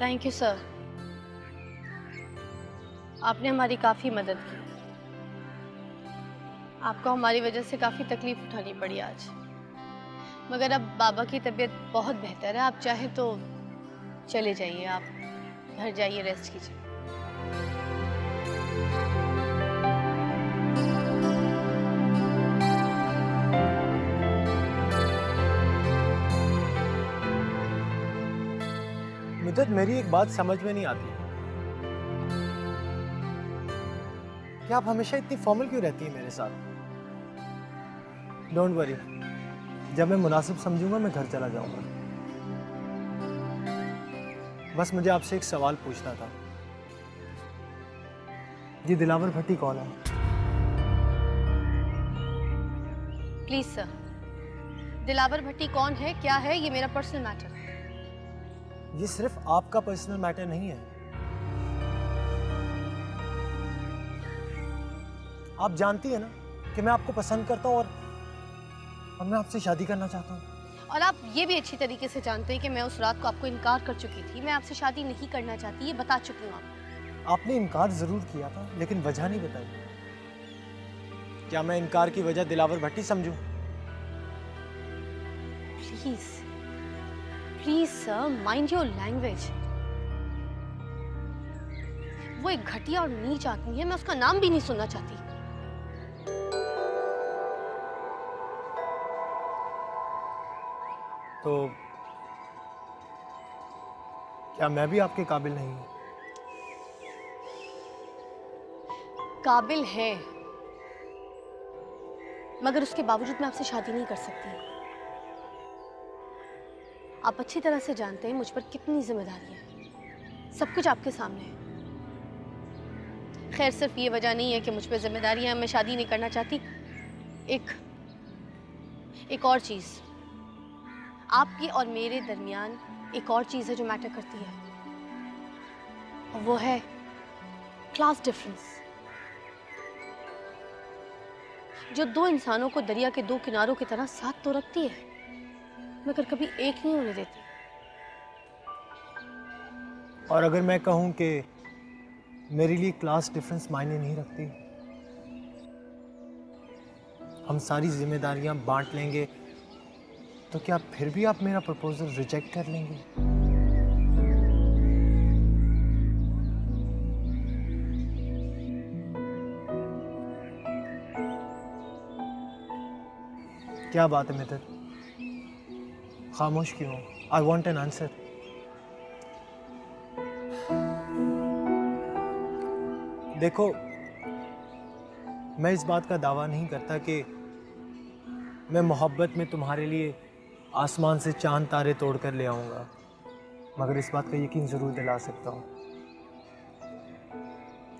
Thank you sir, आपने हमारी काफ़ी मदद की। आपको हमारी वजह से काफ़ी तकलीफ उठानी पड़ी आज, मगर अब बाबा की तबीयत बहुत बेहतर है। आप चाहें तो चले जाइए, आप घर जाइए, रेस्ट कीजिए। मिदत, मेरी एक बात समझ में नहीं आती, कि आप हमेशा इतनी फॉर्मल क्यों रहती हैं मेरे साथ? डोंट वरी, जब मैं मुनासिब समझूंगा मैं घर चला जाऊंगा। बस मुझे आपसे एक सवाल पूछना था। ये दिलावर भट्टी कौन है? प्लीज सर, दिलावर भट्टी कौन है, क्या है, ये मेरा पर्सनल मैटर है। ये सिर्फ आपका पर्सनल मैटर नहीं है। आप जानती है ना कि मैं आपको पसंद करता हूं और मैं आपसे शादी करना चाहता हूं। और आप ये भी अच्छी तरीके से जानते हैं कि मैं उस रात को आपको इनकार कर चुकी थी। मैं आपसे शादी नहीं करना चाहती, ये बता चुकी हूँ आपको। आपने इनकार जरूर किया था, लेकिन वजह नहीं बताई। क्या मैं इनकार की वजह दिलावर भट्टी समझूं? Please please sir, mind your language. वो एक घटिया और नीच आदमी है, मैं उसका नाम भी नहीं सुनना चाहती। तो क्या मैं भी आपके काबिल नहीं हूं? काबिल है, मगर उसके बावजूद मैं आपसे शादी नहीं कर सकती। आप अच्छी तरह से जानते हैं मुझ पर कितनी जिम्मेदारी है, सब कुछ आपके सामने है। खैर, सिर्फ ये वजह नहीं है कि मुझ पर जिम्मेदारियां, मैं शादी नहीं करना चाहती। एक और चीज, आपकी और मेरे दरमियान एक और चीज है जो मैटर करती है, और वो है क्लास डिफरेंस, जो दो इंसानों को दरिया के दो किनारों की तरह साथ तो रखती है, मगर कभी एक नहीं होने देती। और अगर मैं कहूं कि मेरे लिए क्लास डिफरेंस मायने नहीं रखती, हम सारी जिम्मेदारियां बांट लेंगे, तो क्या फिर भी आप मेरा प्रपोजल रिजेक्ट कर लेंगे? क्या बात है मित्र, खामोश क्यों? I want an answer. देखो, मैं इस बात का दावा नहीं करता कि मैं मोहब्बत में तुम्हारे लिए आसमान से चांद तारे तोड़ कर ले आऊँगा, मगर इस बात का यकीन ज़रूर दिला सकता हूँ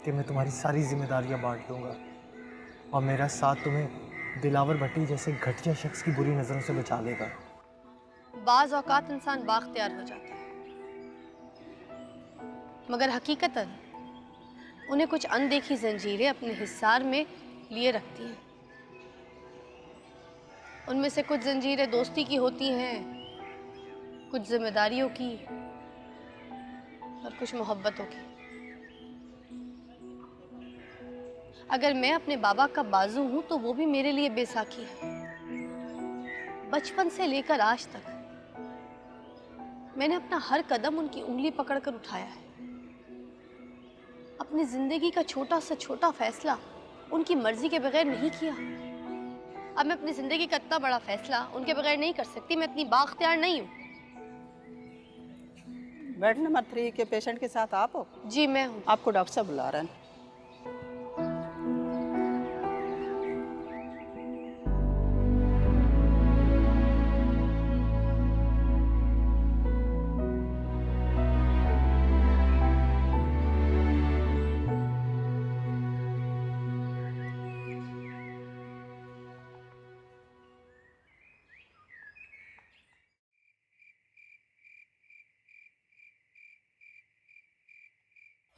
कि मैं तुम्हारी सारी जिम्मेदारियाँ बांट लूँगा, और मेरा साथ तुम्हें दिलावर भट्टी जैसे घटिया शख्स की बुरी नज़रों से बचा लेगा। बाज़ औक़ात इंसान बाख्तियार हो जाता है, मगर हकीकतन उन्हें कुछ अनदेखी जंजीरें अपने हिसार में लिए रखती हैं। उनमें से कुछ जंजीरें दोस्ती की होती हैं, कुछ जिम्मेदारियों की, और कुछ मोहब्बतों की। अगर मैं अपने बाबा का बाजू हूं तो वो भी मेरे लिए बेसाखी है। बचपन से लेकर आज तक मैंने अपना हर कदम उनकी उंगली पकड़कर उठाया है। अपनी जिंदगी का छोटा से छोटा फैसला उनकी मर्जी के बगैर नहीं किया। अब मैं अपनी जिंदगी का इतना बड़ा फैसला उनके बगैर नहीं कर सकती। मैं इतनी बाख्तियार नहीं हूँ। बेड नंबर 3 के पेशेंट के साथ आप हो? जी मैं हूँ। आपको डॉक्टर साहब बुला रहे हैं।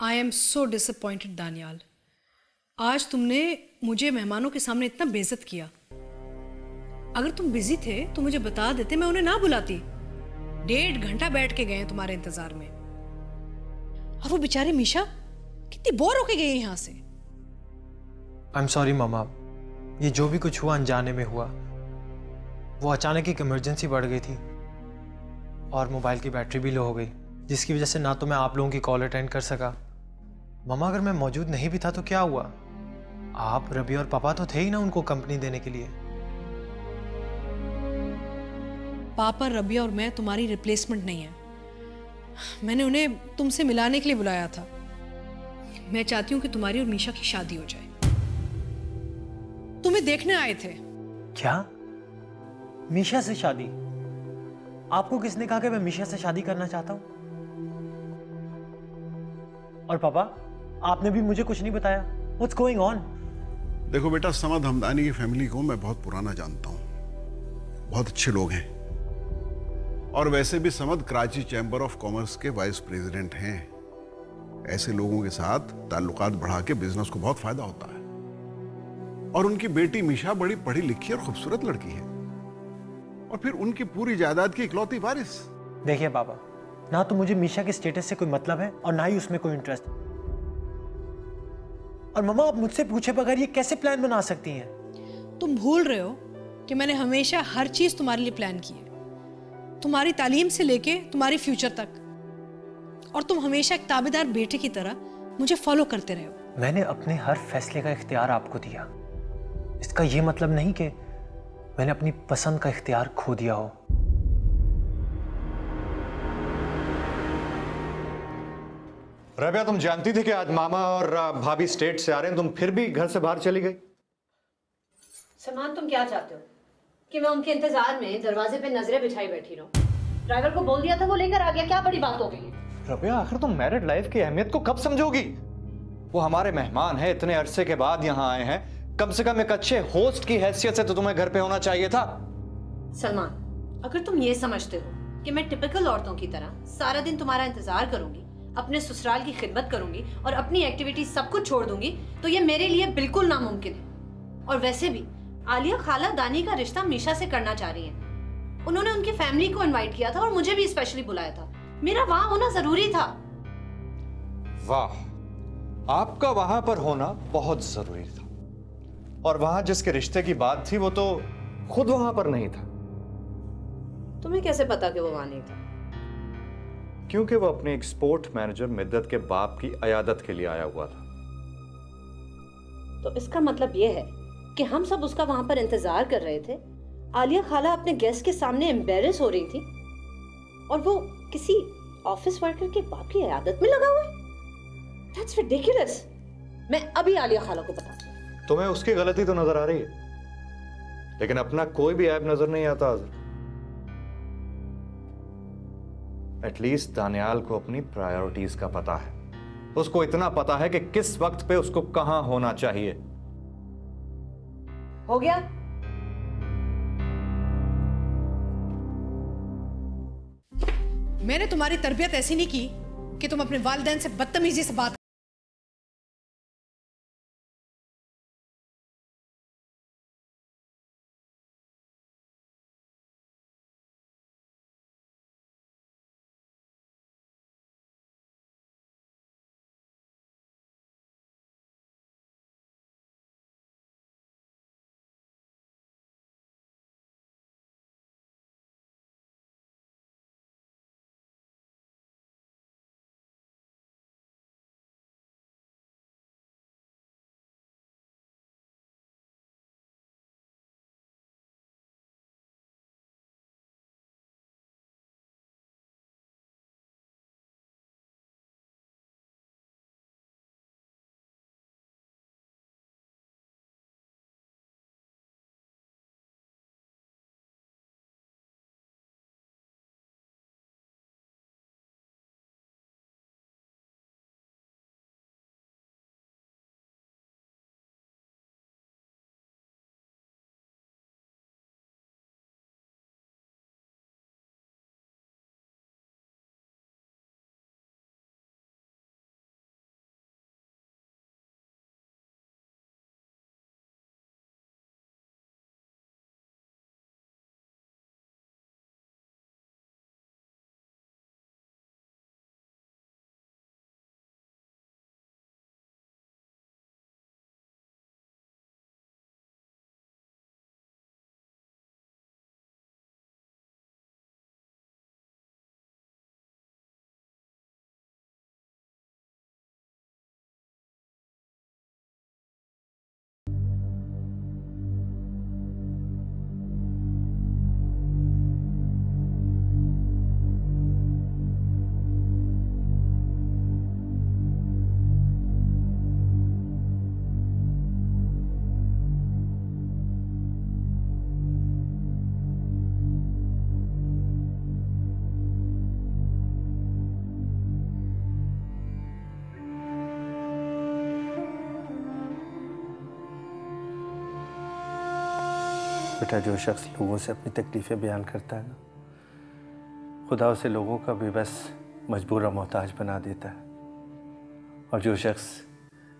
I am so disappointed Daniyal, आज तुमने मुझे मेहमानों के सामने इतना बेइज्जत किया। अगर तुम बिजी थे तो मुझे बता देते, मैं उन्हें ना बुलाती। 1.5 घंटा बैठ के गए तुम्हारे इंतजार में। और वो बेचारी मीशा कितनी बोर होके गई है यहाँ से। आई एम सॉरी मामा, ये जो भी कुछ हुआ अनजाने में हुआ। वो अचानक एक इमरजेंसी बढ़ गई थी और मोबाइल की बैटरी भी लो हो गई, जिसकी वजह से ना तो मैं आप लोगों की कॉल अटेंड कर सका। मामा अगर मैं मौजूद नहीं भी था तो क्या हुआ? आप, रवि और पापा तो थे ही ना उनको कंपनी देने के लिए। पापा, रबी और मैं तुम्हारी रिप्लेसमेंट नहीं है। मैंने उन्हें तुमसे मिलाने के लिए बुलाया था। मैं चाहती हूं कि तुम्हारी और मीशा की शादी हो जाए। तुम्हें देखने आए थे। क्या? मीशा से शादी? आपको किसने कहा कि मैं मीशा से शादी करना चाहता हूं? और पापा, आपने भी मुझे कुछ नहीं बताया। What's going on? देखो बेटा, समद हमदानी की फैमिली को मैं बहुत पुराना जानता हूं, बहुत अच्छे लोग हैं। और वैसे भी Samad Karachi chamber of commerce के वाइस प्रेसिडेंट हैं। ऐसे लोगों के साथ ताल्लुकात बढ़ा के बिजनेस को बहुत फायदा होता है। और उनकी बेटी मीशा बड़ी पढ़ी लिखी और खूबसूरत लड़की है, और फिर उनकी पूरी जायदाद की इकलौती वारिस। देखिए पापा, ना तो मुझे मीशा के स्टेटस से कोई मतलब है और ना ही उसमें कोई इंटरेस्ट। और मम्मा, आप मुझसे पूछे बगैर ये कैसे प्लान बना सकती हैं? तुम भूल रहे हो कि मैंने हमेशा हर चीज तुम्हारे लिए प्लान की है, तुम्हारी तालीम से लेके तुम्हारी फ्यूचर तक। और तुम हमेशा एक ताबेदार बेटे की तरह मुझे फॉलो करते रहे हो। मैंने अपने हर फैसले का इख्तियार आपको दिया। इसका ये मतलब नहीं कि मैंने अपनी पसंद का इख्तियार खो दिया हो। रबिया, तुम जानती थी कि आज मामा और भाभी स्टेट से आ रहे हैं, तुम फिर भी घर से बाहर चली गई? सलमान, तुम क्या चाहते हो कि मैं उनके इंतजार में दरवाजे पे नजरें बिछाई बैठी रहूं? ड्राइवर को बोल दिया था, वो लेकर आ गया। क्या बड़ी बात हो गई? रबिया, आखिर तुम मैरिड लाइफ की अहमियत को कब समझोगी? वो हमारे मेहमान हैं, इतने अरसे के बाद यहाँ आए हैं। कम से कम एक अच्छे होस्ट की हैसियत से तो तुम्हें घर पे होना चाहिए था। सलमान, अगर तुम ये समझते हो कि मैं टिपिकल औरतों की तरह सारा दिन तुम्हारा इंतजार करूंगी, अपने ससुराल की खिदमत करूंगी और अपनी एक्टिविटी सब कुछ छोड़ दूंगी, तो ये मेरे लिए बिल्कुल नामुमकिन है। और वैसे भी आलिया खाला दानी का रिश्ता मीशा से करना चाह रही हैं। उन्होंने उनकी फैमिली को इनवाइट किया था और मुझे भी स्पेशली बुलाया था। मेरा वहां होना जरूरी था। वाह, आपका वहां पर होना बहुत जरूरी था। और वहां जिसके रिश्ते की बात थी वो तो खुद वहां पर नहीं था। तुम्हें कैसे पता कि वो वहां नहीं था? क्योंकि वो अपने एक्सपोर्ट मैनेजर मिद्दत के बाप की अयादत के लिए आया हुआ था। तो इसका मतलब ये है कि हम सब उसका वहां पर इंतजार कर रहे थे। आलिया खाला अपने गेस्ट के सामने एम्बेरस हो रही थी और वो किसी ऑफिस वर्कर के बाप की अयादत में लगा हुआ है। That's ridiculous। मैं अभी आलिया खाला को बताती हूँ। तुम्हें उसकी गलती तो नजर आ रही है, लेकिन अपना कोई भी ऐब नजर नहीं आता। एटलीस्ट दानियाल को अपनी प्रायोरिटीज का पता है। उसको इतना पता है कि किस वक्त पे उसको कहां होना चाहिए। हो गया? मैंने तुम्हारी तरबियत ऐसी नहीं की कि तुम अपने वालिदैन से बदतमीजी से बात बेटा, जो शख्स लोगों से अपनी तकलीफ़ें बयान करता है ना, खुदा उसे लोगों का भी बस मजबूर और मोहताज बना देता है। और जो शख्स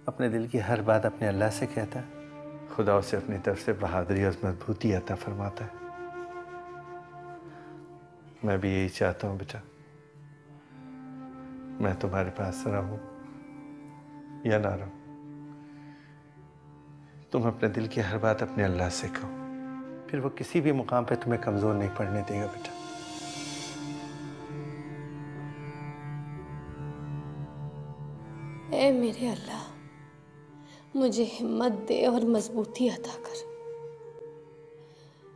अपने दिल की हर बात अपने अल्लाह से कहता है, खुदा उसे अपनी तरफ से बहादुरी और मजबूती अता फरमाता है। मैं भी यही चाहता हूँ बेटा, मैं तुम्हारे पास रहूं या ना रहूं, तुम अपने दिल की हर बात अपने अल्लाह से कहो, फिर वो किसी भी मुकाम पे तुम्हें कमज़ोर नहीं पड़ने देगा बेटा। ऐ मेरे अल्लाह, मुझे हिम्मत दे और मजबूती अता कर।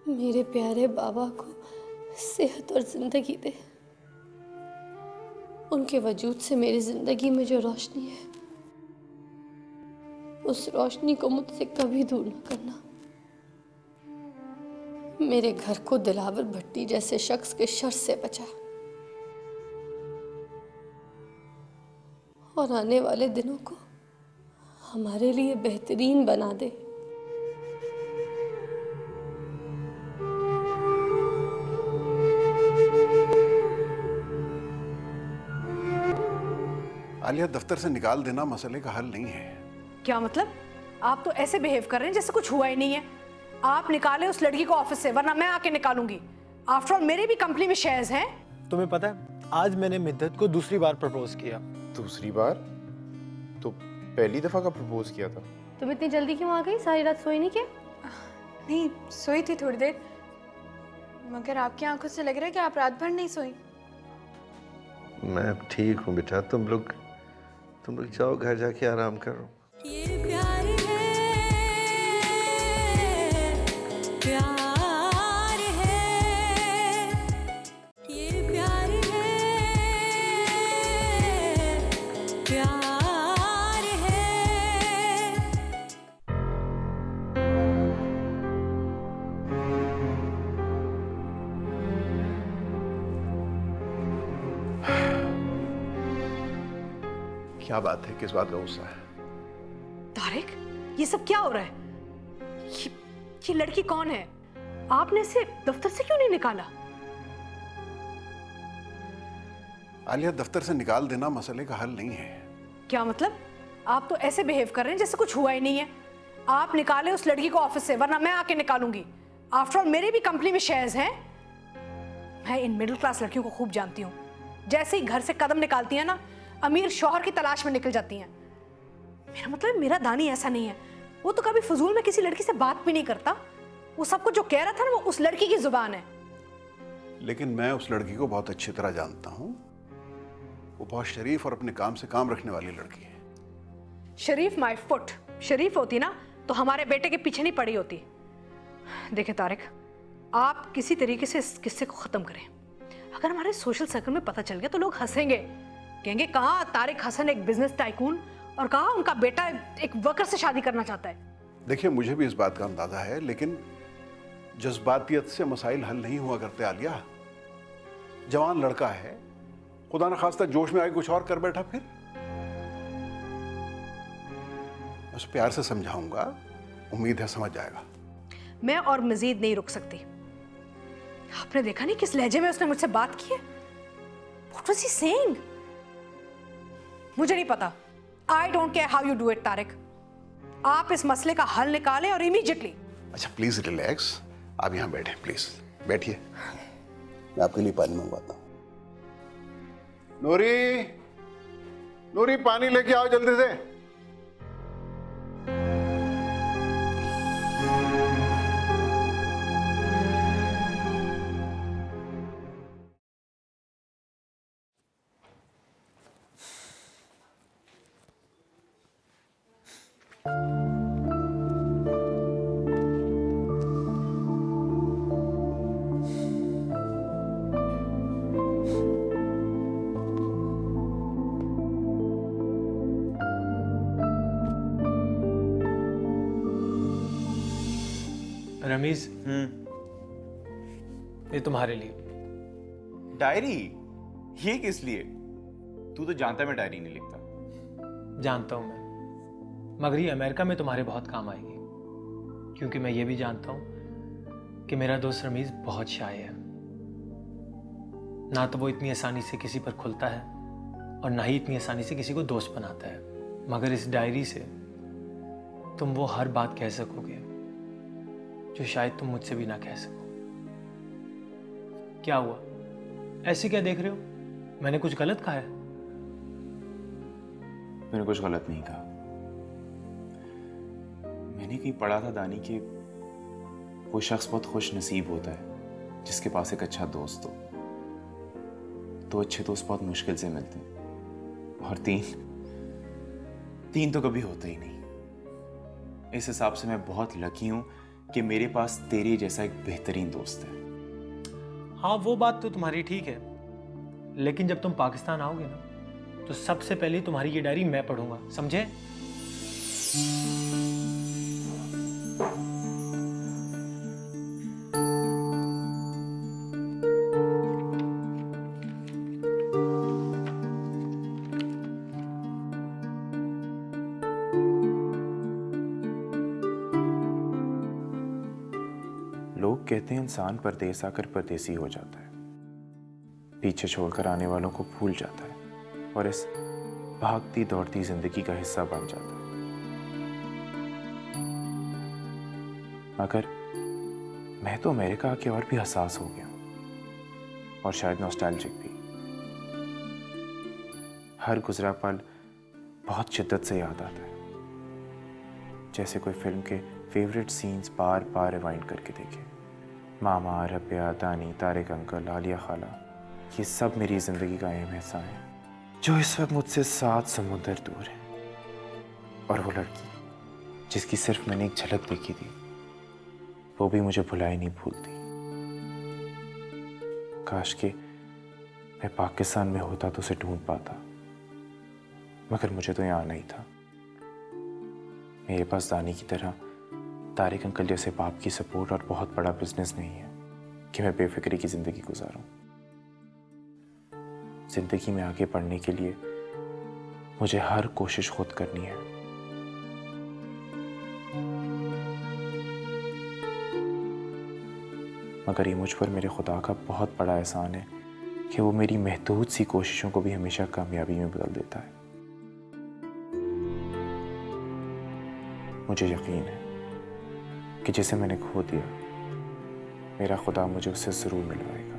मेरे प्यारे बाबा को सेहत और जिंदगी दे। उनके वजूद से मेरी जिंदगी में जो रोशनी है, उस रोशनी को मुझसे कभी दूर न करना। मेरे घर को दिलावर भट्टी जैसे शख्स के शर से बचा और आने वाले दिनों को हमारे लिए बेहतरीन बना दे। आलिया, दफ्तर से निकाल देना मसले का हल नहीं है। क्या मतलब? आप तो ऐसे बिहेव कर रहे हैं जैसे कुछ हुआ ही नहीं है। आप निकाले उस लड़की को ऑफिस से, वरना मैं आके निकालूंगी। आफ्टर ऑल मेरे भी कंपनी में शेयर्स हैं। तुम्हें पता है, आज मैंने मिद्दत को दूसरी बार प्रपोज किया। दूसरी बार? तो पहली दफा का प्रपोज किया था। तुम इतनी जल्दी क्यों आ गई? सारी रात सोई नहीं क्या? नहीं, सोई थी थोड़ी देर, मगर आपकी आंखों से लग रहा है कि आप रात भर नहीं सोई। मैं ठीक हूँ बेटा, तुम लोग जाओ घर जाके आराम करो। ये प्यार है, प्यार है, ये प्यार है, प्यार है। क्या बात है? किस बात का गुस्सा है? तारिक, ये सब क्या हो रहा है? ये लड़की कौन है? आपने इसे दफ्तर से क्यों नहीं निकाला? आलिया, दफ्तर से निकाल देना मसले का हल नहीं है। क्या मतलब? आप तो ऐसे बिहेव कर रहे हैं जैसे कुछ हुआ ही नहीं है। आप निकाले उस लड़की को ऑफिस से, वरना मैं आके निकालूंगी। आफ्टर ऑल मेरे भी कंपनी में शेयर्स हैं। मैं इन मिडिल क्लास लड़कियों को खूब जानती हूँ। जैसे ही घर से कदम निकालती हैं ना, अमीर शौहर की तलाश में निकल जाती हैं। मेरा मतलब, मेरा दानी ऐसा नहीं है। वो तो कभी फजूल में किसी लड़की से बात भी नहीं करता। वो सब कुछ जो कह रहा था ना, वो उस लड़की की जुबान है। लेकिन मैं उस लड़की को बहुत अच्छी तरह जानता हूँ। वो बहुत शरीफ और अपने काम से काम रखने वाली लड़की है। शरीफ माय फुट। शरीफ होती ना तो हमारे बेटे के पीछे नहीं पड़ी होती। देखे तारिक, आप किसी तरीके से इस किस्से को खत्म करें। अगर हमारे सोशल सर्कल में पता चल गया तो लोग हंसेंगे, कहेंगे कहाँ तारिक हसन एक बिजनेस टाइकून और कहाँ उनका बेटा एक वर्कर से शादी करना चाहता है। देखिए, मुझे भी इस बात का अंदाजा है, लेकिन जज्बातियत से मसाइल हल नहीं हुआ करते। आलिया, जवान लड़का है, खुदा न खास्ता जोश में आके कुछ और कर बैठा, फिर उस प्यार से समझाऊंगा, उम्मीद है समझ जाएगा। मैं और मजीद नहीं रुक सकती। आपने देखा नहीं किस लहजे में उसने मुझसे बात की है? What was he saying? मुझे नहीं पता। I don't care how you do it, Tariq. आप इस मसले का हल निकालें और इमीडिएटली। अच्छा, प्लीज रिलैक्स। आप यहाँ बैठे, प्लीज बैठिए। मैं आपके लिए पानी मंगवाता हूँ। नूरी, नूरी, पानी लेके आओ जल्दी से। रमीज, ये तुम्हारे लिए डायरी। ये किस लिए? तू तो जानता है मैं डायरी नहीं लिखता। जानता हूं मैं, मगर ये अमेरिका में तुम्हारे बहुत काम आएगी, क्योंकि मैं ये भी जानता हूं कि मेरा दोस्त रमीज बहुत शाय है। ना तो वो इतनी आसानी से किसी पर खुलता है और ना ही इतनी आसानी से किसी को दोस्त बनाता है। मगर इस डायरी से तुम वो हर बात कह सकोगे जो शायद तुम मुझसे भी ना कह सको। क्या हुआ, ऐसे क्या देख रहे हो? मैंने कुछ गलत कहा है? मैंने कुछ गलत नहीं कहा। मैंने कहीं पढ़ा था दानी कि वो शख्स बहुत खुश नसीब होता है जिसके पास एक अच्छा दोस्त हो। दो अच्छे दोस्त बहुत मुश्किल से मिलते हैं और तीन तो कभी होता ही नहीं। इस हिसाब से मैं बहुत लकी हूं कि मेरे पास तेरे जैसा एक बेहतरीन दोस्त है। हाँ, वो बात तो तुम्हारी ठीक है, लेकिन जब तुम पाकिस्तान आओगे ना तो सबसे पहले तुम्हारी ये डायरी मैं पढ़ूंगा, समझे? लोग कहते हैं इंसान परदेस आकर परदेसी हो जाता है, पीछे छोड़कर आने वालों को भूल जाता है और इस भागती दौड़ती जिंदगी का हिस्सा बन जाता है। मगर मैं तो अमेरिका आके और भी हसास हो गया और शायद नॉस्टैल्जिक भी। हर गुजरा पल बहुत शिद्दत से याद आता है, जैसे कोई फिल्म के फेवरेट सीन्स बार बार रिवाइंड करके देखे। मामा, रबिया, दानी, तारिक अंकल, आलिया खाला, ये सब मेरी जिंदगी का अहम हिस्सा है जो इस वक्त मुझसे 7 समुंदर दूर है। और वो लड़की जिसकी सिर्फ मैंने एक झलक देखी थी, वो भी मुझे भुलाए नहीं भूलती। काश के मैं पाकिस्तान में होता तो उसे ढूंढ पाता, मगर मुझे तो यहाँ आना ही था। मेरे पास दानी की तरह तारिक अंकल जैसे बाप की सपोर्ट और बहुत बड़ा बिजनेस नहीं है कि मैं बेफिक्री की जिंदगी गुजारूं। जिंदगी में आगे बढ़ने के लिए मुझे हर कोशिश खुद करनी है। मगर ये मुझ पर मेरे खुदा का बहुत बड़ा एहसान है कि वो मेरी महदूद सी कोशिशों को भी हमेशा कामयाबी में बदल देता है। मुझे यकीन है कि जिसे मैंने खो दिया, मेरा खुदा मुझे उससे जरूर मिलवाएगा।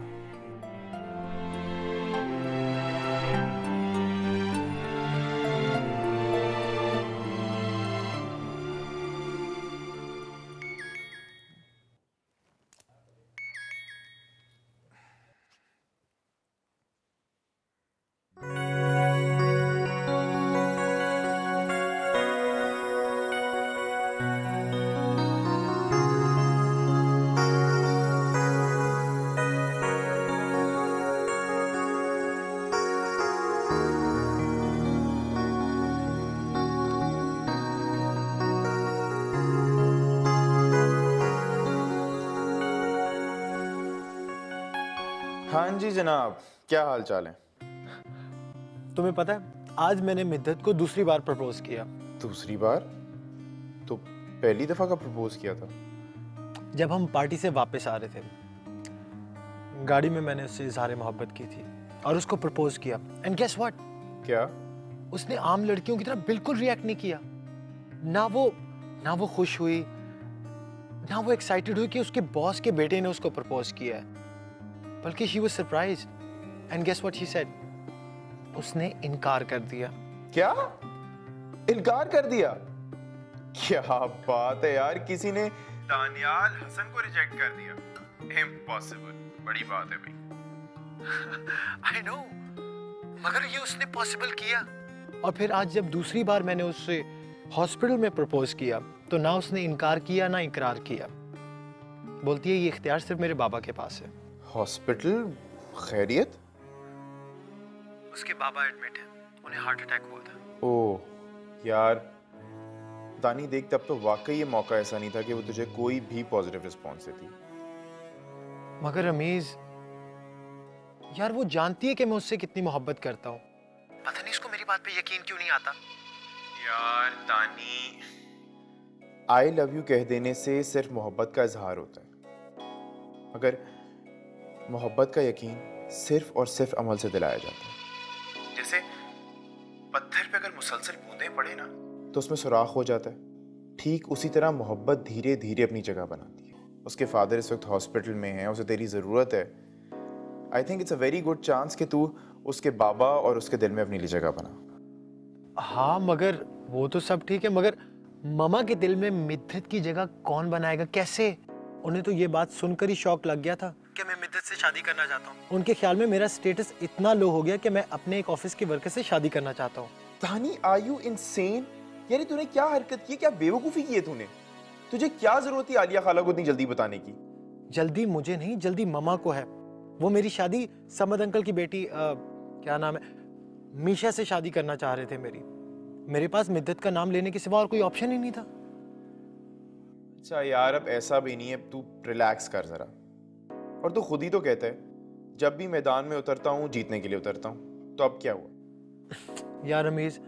हाँ जी जनाब, क्या हाल चाल है? तुम्हें पता है, आज मैंने मिद्दत को दूसरी बार प्रपोज किया। दूसरी बार? तो पहली दफा का प्रपोज किया था? जब हम पार्टी से वापस आ रहे थे, गाड़ी में मैंने उससे इजहार मोहब्बत की थी और उसको प्रपोज किया। And guess what? क्या? उसने आम लड़कियों की तरह बिल्कुल रिएक्ट नहीं किया। ना वो खुश हुई, ना वो एक्साइटेड हुई कि उसके बॉस के बेटे ने उसको प्रपोज किया है, बल्कि she was surprised and guess what she said? उसने इनकार कर दिया। क्या? इनकार कर दिया? क्या बात है यार, किसी ने दानियाल हसन को रिजेक्ट कर दिया। इम्पॉसिबल, बड़ी बात है भाई। I know, मगर ये उसने पॉसिबल किया। और फिर आज जब दूसरी बार मैंने उससे हॉस्पिटल में प्रपोज किया, तो ना उसने इनकार किया ना इकरार किया। बोलती है ये इख्तियार सिर्फ मेरे बाबा के पास है। हॉस्पिटल? खैरियत? उसके बाबा एडमिट हैं, उन्हें हार्ट अटैक हुआ था। ओह यार दानी, देख तब तो वाकई ये मौका ऐसा नहीं था कि वो तुझे कोई भी पॉजिटिव रिस्पॉन्स देती। मगर रमीज यार, वो जानती है कि मैं उससे कितनी मोहब्बत करता हूँ। पता नहीं इसको मेरी बात पे यकीन क्यों नहीं आता। यार दानी, आई लव यू कह देने से सिर्फ मोहब्बत का इजहार होता है, मगर मोहब्बत का यकीन सिर्फ और सिर्फ अमल से दिलाया जाता है। जैसे पत्थर पे अगर मुसलसल बूंदें पड़े ना तो उसमें सुराख हो जाता है, ठीक उसी तरह मोहब्बत धीरे धीरे अपनी जगह बनाती है। उसके फादर इस वक्त हॉस्पिटल में हैं, उसे तेरी ज़रूरत है। I think it's a very good chance कि तू उसके बाबा और उसके दिल में अपनी लिए जगह बना। हाँ मगर वो तो सब ठीक है, मगर मामा के दिल में मिद्दत की जगह कौन बनाएगा, कैसे? उन्हें तो ये बात सुनकर ही शौक लग गया था कि मैं मिद्दत से शादी करना चाहता हूँ। उनके ख्याल में मेरा स्टेटस इतना लो हो गया कि मैं अपने एक ऑफिस के वर्कर से शादी करना चाहता हूँ। तानी, आर यू इनसेन? यानी तूने क्या हरकत की, क्या बेवकूफ़ी की है तूने? तुझे क्या जरूरत थी आलिया खाला को इतनी जल्दी बताने की? जल्दी मुझे नहीं, जल्दी मामा को है। वो मेरी शादी समद अंकल की बेटी क्या नाम है, मीशा से शादी करना चाह रहे थे। मेरे पास मिद्दत का नाम लेने के सिवा और कोई ऑप्शन ही नहीं था। अच्छा यार, अब ऐसा भी नहीं है, तू रिलैक्स कर जरा। और तू खुद ही तो कहता है जब भी मैदान में उतरता हूँ जीतने के लिए उतरता हूँ, तो अब क्या हुआ? यार रमीज,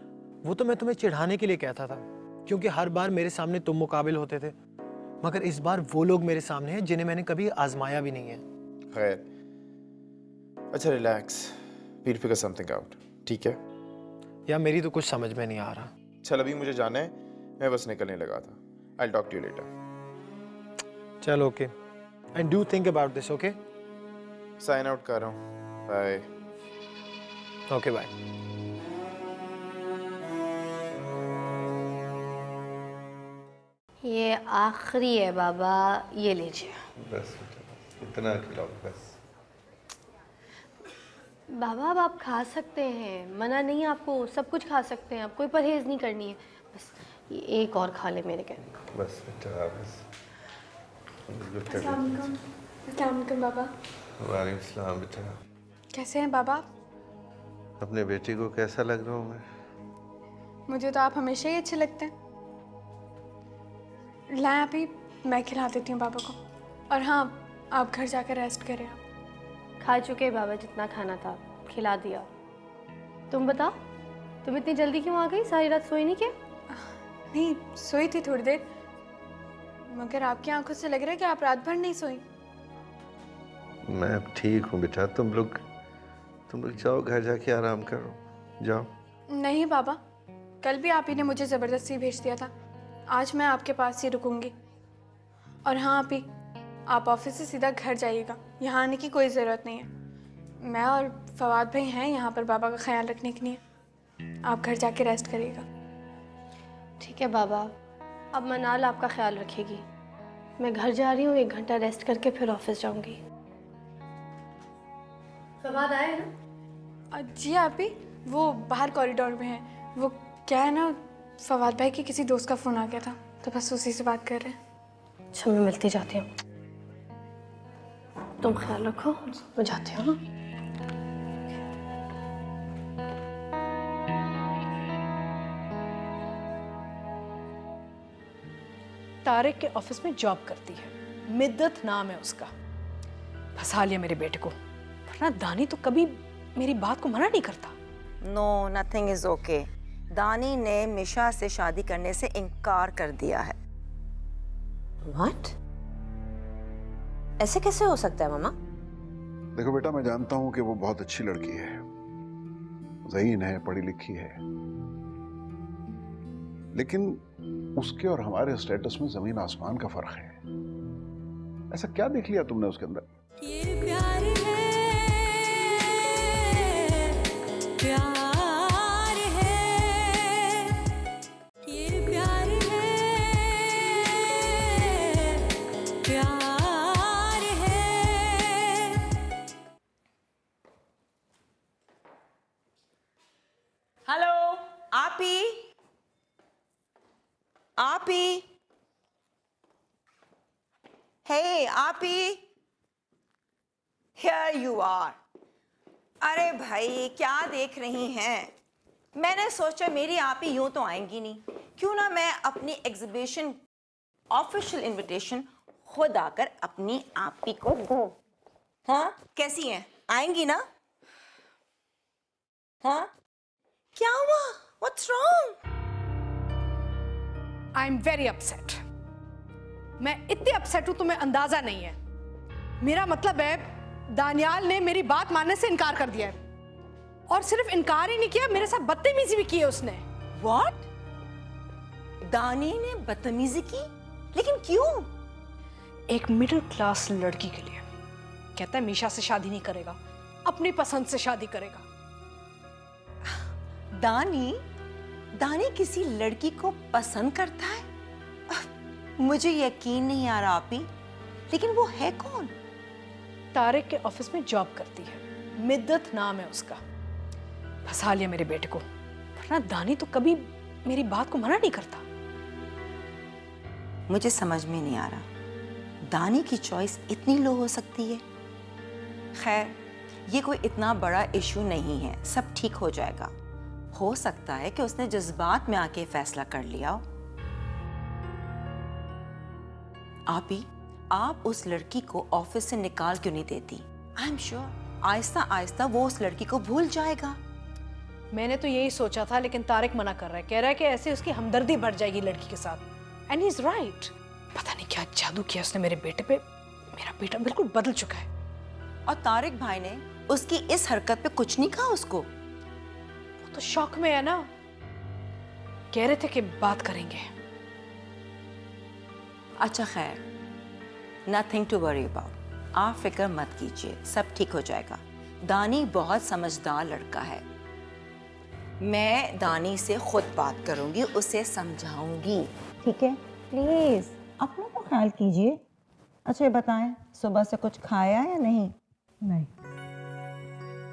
वो तो मैं तुम्हें चिढ़ाने के लिए कहता था, क्योंकि हर बार मेरे सामने तुम मुकाबिल होते थे, मगर इस बार वो लोग मेरे सामने हैं जिन्हें मैंने कभी आजमाया भी नहीं है। खैर, अच्छा relax, we'll figure something out, ठीक है? यार मेरी तो कुछ समझ में नहीं आ रहा। चल अभी मुझे जाना है, मैं बस निकलने लगा था। I will talk to you later. चल okay, and do think about this, okay? Sign out कर रहा हूँ, बाय। Okay bye. ये आखिरी है बाबा, ये लीजिए। बस इतना खिलाओ बस। बाबा अब आप खा सकते हैं, मना नहीं, आपको सब कुछ खा सकते हैं, आप कोई परहेज नहीं करनी है, बस ये एक और खा ले मेरे कहने। बस बेटा बस। अस्सलाम वालेकुम बाबा। वालेकुम सलाम बेटा। कैसे हैं बाबा? अपने बेटी को कैसा लग रहा हूँ मैं? मुझे तो आप हमेशा ही अच्छे लगते हैं। लाएं आप ही, मैं खिला देती हूँ बाबा को। और हाँ, आप घर जाकर रेस्ट करें। आप खा चुके बाबा, जितना खाना था खिला दिया। तुम बताओ, तुम इतनी जल्दी क्यों आ गई? सारी रात सोई नहीं क्या? नहीं, सोई थी थोड़ी देर, मगर आपकी आंखों से लग रहा है कि आप रात भर नहीं सोई। मैं अब ठीक हूँ बेटा, तुम लोग जाओ घर जाके आराम करो, जाओ। नहीं बाबा, कल भी आप ही ने मुझे ज़बरदस्ती भेज दिया था, आज मैं आपके पास ही रुकूंगी। और हाँ आप ही, आप ऑफिस से सीधा घर जाइएगा, यहाँ आने की कोई ज़रूरत नहीं है। मैं और फवाद भाई हैं यहाँ पर बाबा का ख्याल रखने के लिए। आप घर जाके रेस्ट करिएगा। ठीक है बाबा, अब मनाल आपका ख्याल रखेगी। मैं घर जा रही हूँ, 1 घंटा रेस्ट करके फिर ऑफिस जाऊँगी। फवाद आए ना? जी आप ही, वो बाहर कॉरिडोर में हैं। वो क्या है ना, फवाद भाई के किसी दोस्त का फ़ोन आ गया था, तो बस उसी से बात कर रहे हैं। अच्छा, मैं मिलती जाती हूँ, तुम ख्याल रखो, मैं जाती हूँ। तारिक के ऑफिस में जॉब करती है, मिद्दत नाम है उसका। फंसा लिया मेरे बेटे को, वरना दानी तो कभी मेरी बात को मना नहीं करता। No, nothing is okay. Dani ने मिशा से शादी करने से इनकार कर दिया है। What? ऐसे कैसे हो सकता है मामा? देखो बेटा, मैं जानता हूं कि वो बहुत अच्छी लड़की है, ज़हीन है, पढ़ी लिखी है, लेकिन उसके और हमारे स्टेटस में जमीन आसमान का फर्क है। ऐसा क्या देख लिया तुमने उसके अंदर? ये प्यार है, प्यार है, ये प्यार है, प्यार है। हेलो आपी, आपी, हे आपी, हियर यू आर। अरे भाई क्या देख रही हैं? मैंने सोचा मेरी आपी यूं तो आएंगी नहीं, क्यों ना मैं अपनी एग्जीबिशन ऑफिशियल इनविटेशन खुद आकर अपनी आपी को दूं। हाँ कैसी हैं? आएंगी ना? हाँ क्या हुआ? What's wrong? I am very upset. मैं इतनी अपसेट हूं तुम्हें अंदाजा नहीं है। मेरा मतलब है दानियाल ने मेरी बात मानने से इनकार कर दिया है, और सिर्फ इनकार ही नहीं किया, मेरे साथ बदतमीजी भी की है उसने। What? दानी ने बदतमीजी की? लेकिन क्यों? एक मिडिल क्लास लड़की के लिए कहता है मीशा से शादी नहीं करेगा, अपनी पसंद से शादी करेगा। दानी किसी लड़की को पसंद करता है? मुझे यकीन नहीं आ रहा आपी, लेकिन वो है कौन? तारिक के ऑफिस में जॉब करती है, मिद्दत नाम है उसका। फंसा लिया मेरे बेटे को, वरना दानी तो कभी मेरी बात को मना नहीं करता। मुझे समझ में नहीं आ रहा, दानी की चॉइस इतनी लो हो सकती है? खैर, ये कोई इतना बड़ा इशू नहीं है, सब ठीक हो जाएगा। हो सकता है कि उसने जज्बात में आके फैसला कर लिया हो। आप उस लड़की को ऑफिस से निकाल क्यों नहीं देती? I am sure Aahista Aahista वो उस लड़की को भूल जाएगा। मैंने तो यही सोचा था, लेकिन तारिक मना कर रहा है, कह रहा है कि ऐसे उसकी हमदर्दी बढ़ जाएगी लड़की के साथ। And he is right. पता नहीं क्या जादू किया उसने मेरे बेटे पे, मेरा बेटा बिल्कुल बदल चुका है। और तारिक भाई ने उसकी इस हरकत पे कुछ नहीं कहा उसको? वो तो शौक में है ना, कह रहे थे कि बात करेंगे। अच्छा खैर, नथिंग टू वरी अबाउट। आप फिक्र मत कीजिए, सब ठीक हो जाएगा। दानी बहुत समझदार लड़का है। मैं दानी से खुद बात करूंगी, उसे समझाऊंगी, ठीक है? प्लीज अपना तो ख्याल कीजिए। अच्छा बताएं, सुबह से कुछ खाया या नहीं? नहीं।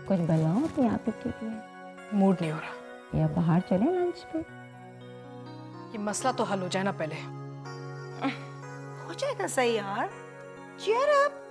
कुछ बनाओ अपनी आप ही के लिए। मूड नहीं हो रहा। या बाहर चले लंच पे? ये मसला तो हल हो जाए ना पहले। हो जाएगा सही यार, चीयर अप।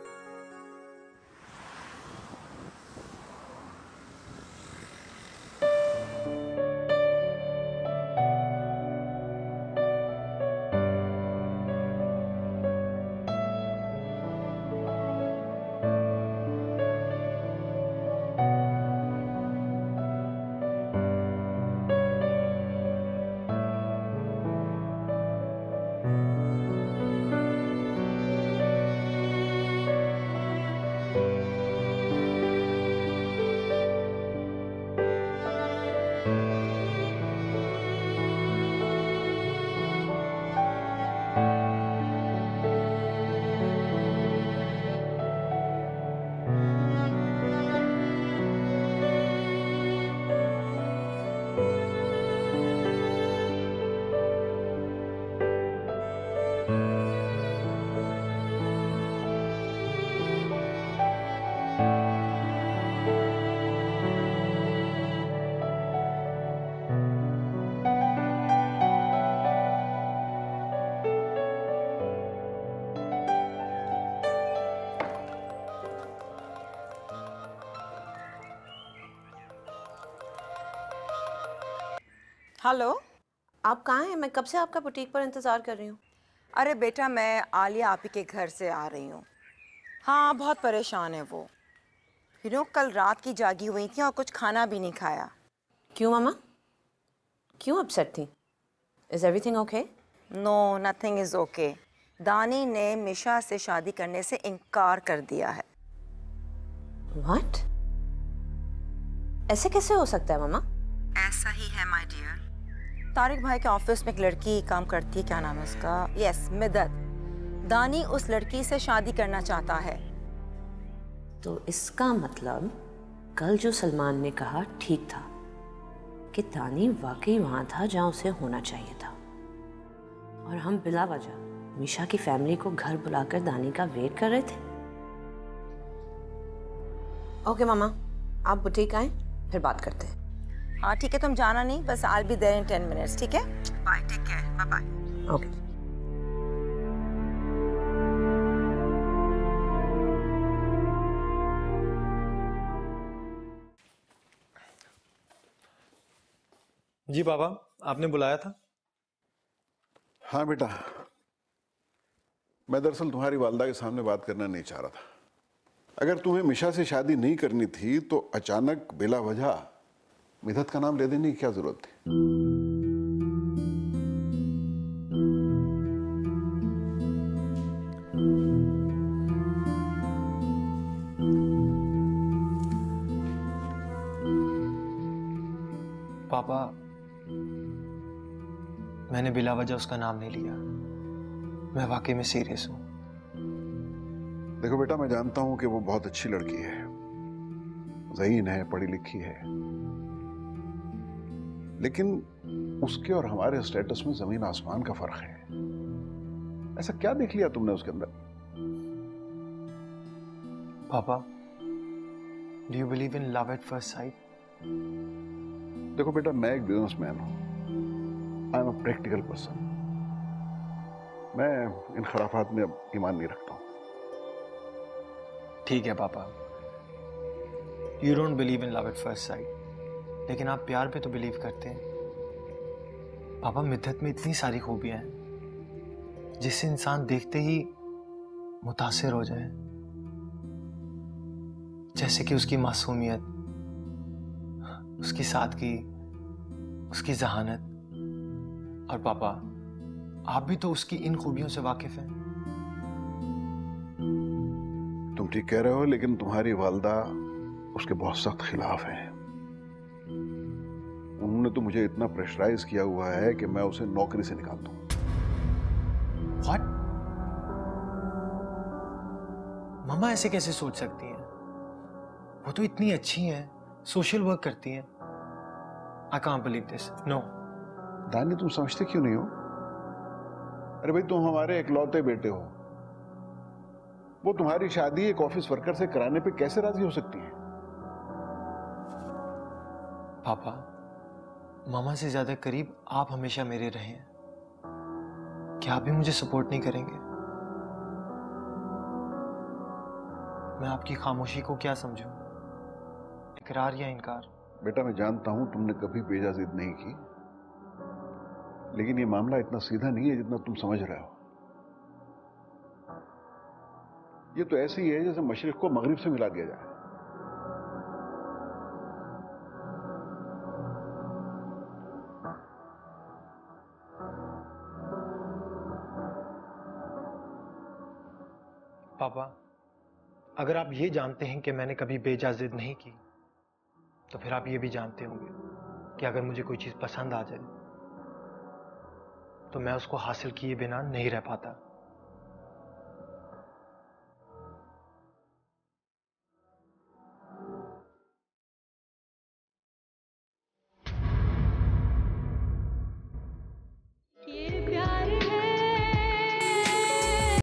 हेलो, आप कहाँ हैं? मैं कब से आपका बुटीक पर इंतज़ार कर रही हूँ। अरे बेटा, मैं आलिया आपी के घर से आ रही हूँ। हाँ, बहुत परेशान है वो। कल रात की जागी हुई थी और कुछ खाना भी नहीं खाया। क्यों मामा? क्यों अपसेट थी? Is everything okay? No, nothing is okay. Dani ने मिशा से शादी करने से इनकार कर दिया है। व्हाट? ऐसे कैसे हो सकता है मामा? ऐसा ही है माय डियर। तारिक भाई के ऑफिस में एक लड़की काम करती है, क्या नाम है उसका? यस, मिदत। दानी उस लड़की से शादी करना चाहता है। तो इसका मतलब कल जो सलमान ने कहा ठीक था कि दानी वाकई वहां था जहां उसे होना चाहिए था, और हम बिला वजह मिशा की फैमिली को घर बुलाकर दानी का वेट कर रहे थे। ओके मामा, आप बुटीक आए, फिर बात करते हैं। हाँ ठीक है, तुम जाना नहीं, बस I will be there in 10 minutes, ठीक है? Bye, take care, bye bye. Okay. जी पापा, आपने बुलाया था? हाँ बेटा, मैं दरअसल तुम्हारी वालदा के सामने बात करना नहीं चाह रहा था। अगर तुम्हें मिशा से शादी नहीं करनी थी तो अचानक बिला वजह मिदत का नाम ले देने की क्या जरूरत थी? पापा, मैंने बिला वजह उसका नाम नहीं लिया। मैं वाकई में सीरियस हूं। देखो बेटा, मैं जानता हूं कि वो बहुत अच्छी लड़की है, ज़हीन है, पढ़ी लिखी है, लेकिन उसके और हमारे स्टेटस में जमीन आसमान का फर्क है। ऐसा क्या देख लिया तुमने उसके अंदर? पापा, do you believe in love at first sight? देखो बेटा, मैं एक बिजनेसमैन हूं, I am a practical person. मैं इन खराफात में अब ईमान नहीं रखता हूं। ठीक है पापा, you don't believe in love at first sight, लेकिन आप प्यार पे तो बिलीव करते हैं। पापा, मिद्दत में इतनी सारी खूबियां हैं जिससे इंसान देखते ही मुतासिर हो जाए, जैसे कि उसकी मासूमियत, उसकी सादगी, उसकी जहानत। और पापा, आप भी तो उसकी इन खूबियों से वाकिफ हैं। तुम ठीक कह रहे हो, लेकिन तुम्हारी वालदा उसके बहुत सख्त खिलाफ है। उन्होंने तो मुझे इतना प्रेशराइज किया हुआ है कि मैं उसे नौकरी से निकाल दूं। What? मम्मा ऐसे कैसे सोच सकती हैं? वो तो इतनी अच्छी हैं, सोशल वर्क करती हैं। I can't believe this. No. दानी, तुम समझते क्यों नहीं हो? अरे भाई, तुम हमारे इकलौते बेटे हो। वो तुम्हारी शादी एक ऑफिस वर्कर से कराने पे कैसे राजी हो सकती है? पापा, मामा से ज्यादा करीब आप हमेशा मेरे रहे हैं। क्या आप भी मुझे सपोर्ट नहीं करेंगे? मैं आपकी खामोशी को क्या समझूं? इकरार या इनकार? बेटा, मैं जानता हूं तुमने कभी बेजा जिद नहीं की, लेकिन ये मामला इतना सीधा नहीं है जितना तुम समझ रहे हो। ये तो ऐसे ही है जैसे मशरिक को मगरिब से मिला दिया जाए। पापा, अगर आप ये जानते हैं कि मैंने कभी बेजा जिद नहीं की, तो फिर आप ये भी जानते होंगे कि अगर मुझे कोई चीज पसंद आ जाए तो मैं उसको हासिल किए बिना नहीं रह पाता।